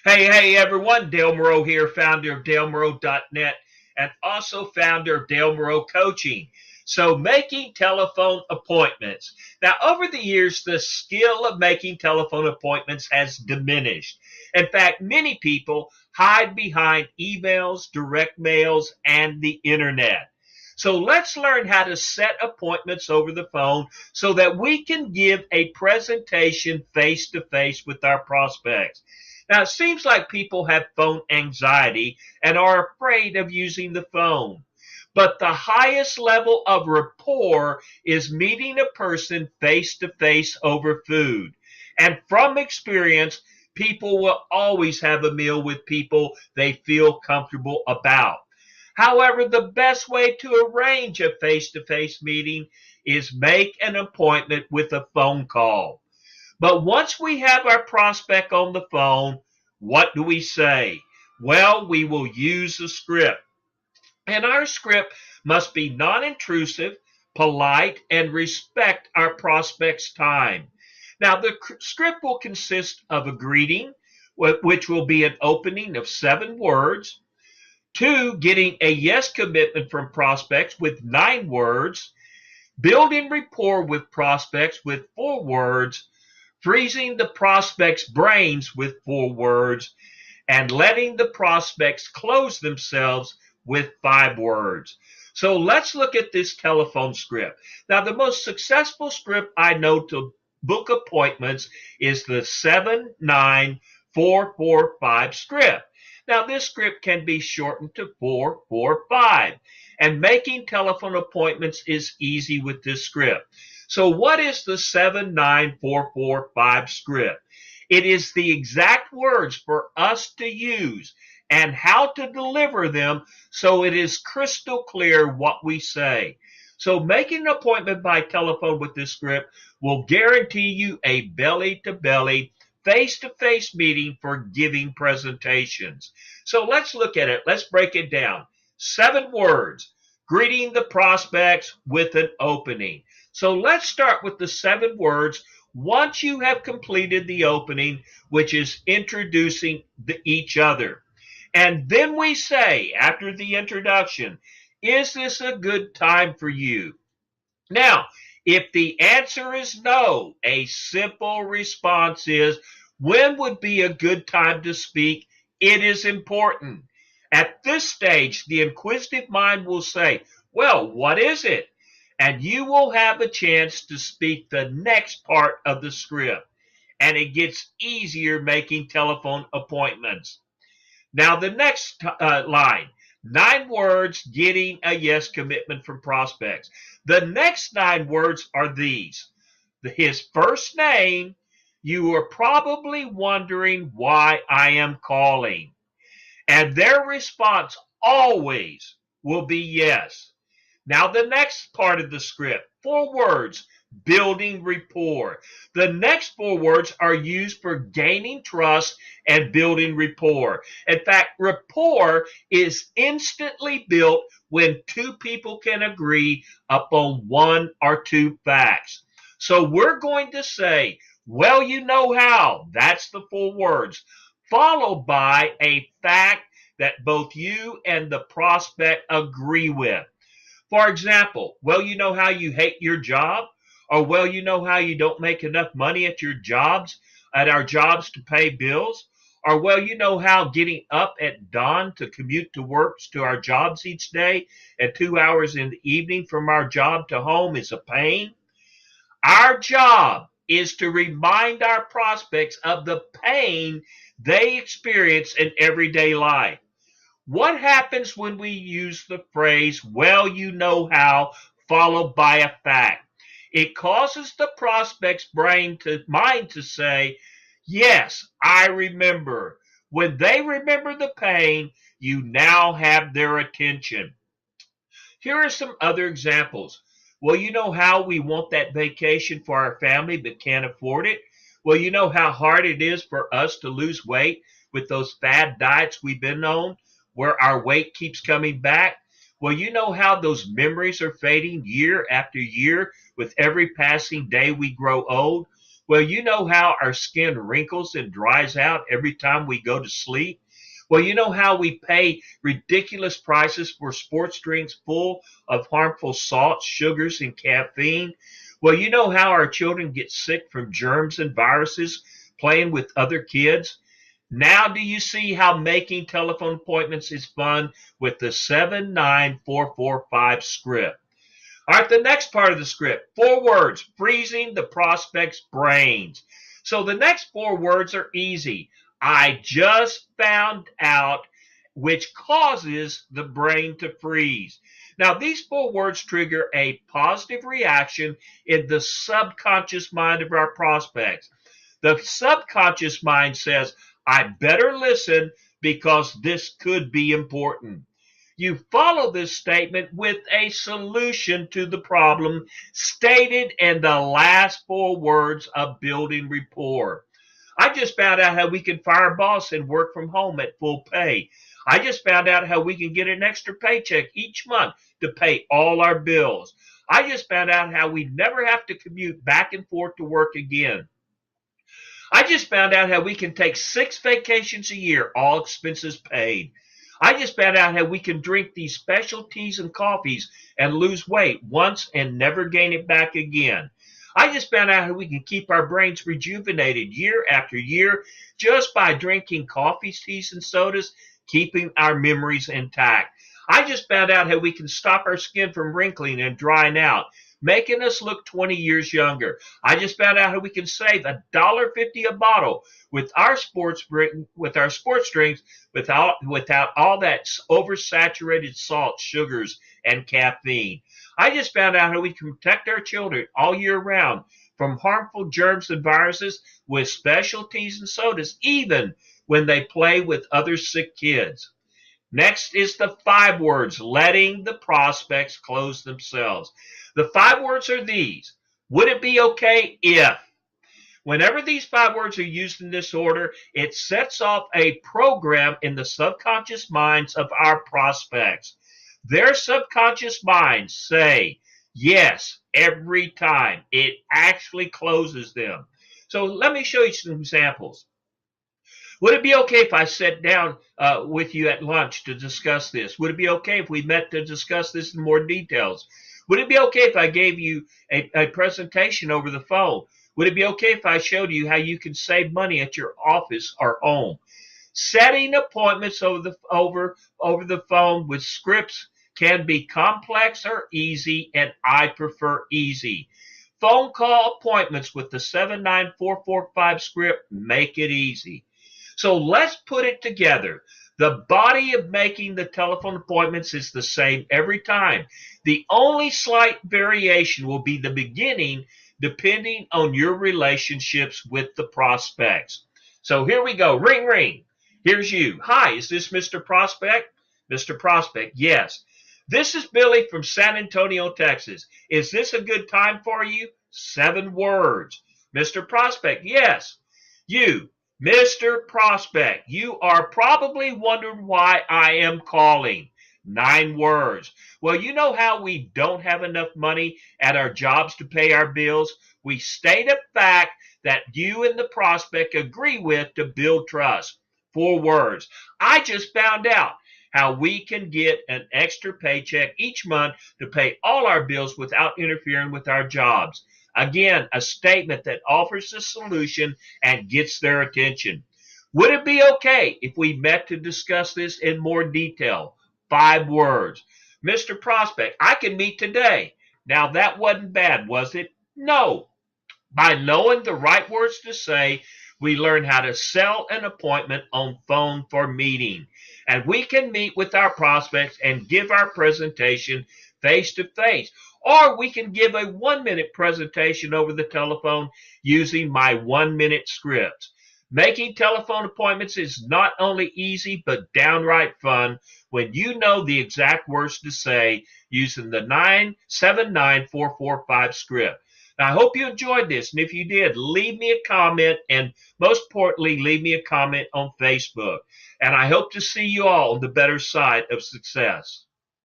Hey, everyone. Dale Moreau here, founder of DaleMoreau.net and also founder of Dale Moreau Coaching. So, making telephone appointments. Now, over the years, the skill of making telephone appointments has diminished. In fact, many people hide behind emails, direct mails, and the internet. So, let's learn how to set appointments over the phone so that we can give a presentation face to face with our prospects. Now, it seems like people have phone anxiety and are afraid of using the phone. But the highest level of rapport is meeting a person face to face over food. And from experience, people will always have a meal with people they feel comfortable about. However, the best way to arrange a face to face meeting is make an appointment with a phone call. But once we have our prospect on the phone, what do we say? Well, we will use a script. And our script must be non intrusive, polite, and respect our prospect's time. Now, the script will consist of a greeting, which will be an opening of 7 words, two, getting a yes commitment from prospects with 9 words, building rapport with prospects with 4 words, freezing the prospect's brains with 4 words, and letting the prospects close themselves with 5 words. So let's look at this telephone script. Now, the most successful script I know to book appointments is the 79445 script. Now, this script can be shortened to 445, and making telephone appointments is easy with this script. So, what is the 79445 script? It is the exact words for us to use and how to deliver them so it is crystal clear what we say. So, making an appointment by telephone with this script will guarantee you a belly to belly, face to face meeting for giving presentations. So, let's look at it. Let's break it down. 7 words, greeting the prospects with an opening. So, let's start with the 7 words once you have completed the opening, which is introducing each other. And then we say, after the introduction, is this a good time for you? Now, if the answer is no, a simple response is, when would be a good time to speak? It is important. At this stage, the inquisitive mind will say, well, what is it? And you will have a chance to speak the next part of the script. And it gets easier making telephone appointments. Now, the next line, 9 words, getting a yes commitment from prospects. The next 9 words are these: his first name. You are probably wondering why I am calling. And their response always will be yes. Now, the next part of the script, 4 words, building rapport. The next 4 words are used for gaining trust and building rapport. In fact, rapport is instantly built when two people can agree upon 1 or 2 facts. So we're going to say, well, you know how. That's the 4 words, followed by a fact that both you and the prospect agree with. For example, well, you know how you hate your job? Or, well, you know how you don't make enough money at your jobs, at our jobs to pay bills? Or, well, you know how getting up at dawn to commute to work to our jobs each day and 2 hours in the evening from our job to home is a pain? Our job is to remind our prospects of the pain they experience in everyday life. What happens when we use the phrase, well, you know how, followed by a fact? It causes the prospect's mind to say, yes, I remember. When they remember the pain, you now have their attention. Here are some other examples. Well, you know how we want that vacation for our family but can't afford it? Well, you know how hard it is for us to lose weight with those fad diets we've been on, where our weight keeps coming back? Well, you know how those memories are fading year after year with every passing day we grow old? Well, you know how our skin wrinkles and dries out every time we go to sleep? Well, you know how we pay ridiculous prices for sports drinks full of harmful salts, sugars, and caffeine? Well, you know how our children get sick from germs and viruses playing with other kids? Now do you see how making telephone appointments is fun with the 79445 script? All right, the next part of the script, 4 words, freezing the prospect's brains. So the next 4 words are easy. I just found out, which causes the brain to freeze. Now, these 4 words trigger a positive reaction in the subconscious mind of our prospects. The subconscious mind says, I better listen because this could be important. You follow this statement with a solution to the problem stated in the last 4 words of building rapport. I just found out how we can fire a boss and work from home at full pay. I just found out how we can get an extra paycheck each month to pay all our bills. I just found out how we never have to commute back and forth to work again. I just found out how we can take 6 vacations a year, all expenses paid. I just found out how we can drink these special teas and coffees and lose weight once and never gain it back again. I just found out how we can keep our brains rejuvenated year after year just by drinking coffees, teas, and sodas, keeping our memories intact. I just found out how we can stop our skin from wrinkling and drying out, making us look 20 years younger. I just found out how we can save $1.50 a bottle with our sports drinks without all that oversaturated salt, sugars, and caffeine. I just found out how we can protect our children all year round from harmful germs and viruses with specialties and sodas, even when they play with other sick kids. Next is the 5 words, letting the prospects close themselves. The 5 words are these. Would it be okay if? Whenever these 5 words are used in this order, it sets off a program in the subconscious minds of our prospects. Their subconscious minds say yes every time. It actually closes them. So let me show you some examples. Would it be okay if I sat down with you at lunch to discuss this? Would it be okay if we met to discuss this in more details? Would it be okay if I gave you a presentation over the phone? Would it be okay if I showed you how you can save money at your office or home? Setting appointments over the phone with scripts can be complex or easy, and I prefer easy. Phone call appointments with the 79445 script make it easy. So let's put it together. The body of making the telephone appointments is the same every time. The only slight variation will be the beginning, depending on your relationships with the prospects. So here we go. Ring, ring. Here's you. Hi, is this Mr. Prospect? Mr. Prospect, yes. This is Billy from San Antonio, Texas. Is this a good time for you? 7 words. Mr. Prospect, yes. You. Mr. Prospect, you are probably wondering why I am calling. 9 words. Well, you know how we don't have enough money at our jobs to pay our bills? We state a fact that you and the prospect agree with to build trust. 4 words. I just found out how we can get an extra paycheck each month to pay all our bills without interfering with our jobs. Again, a statement that offers a solution and gets their attention. Would it be okay if we met to discuss this in more detail? 5 words. Mr. Prospect, I can meet today. Now that wasn't bad, was it? No. By knowing the right words to say, we learn how to sell an appointment on phone for meeting. And we can meet with our prospects and give our presentation face to face. Or we can give a 1-minute presentation over the telephone using my 1-minute script. Making telephone appointments is not only easy but downright fun when you know the exact words to say using the 79445 script. Now, I hope you enjoyed this, and if you did, leave me a comment, and most importantly, leave me a comment on Facebook. And I hope to see you all on the better side of success.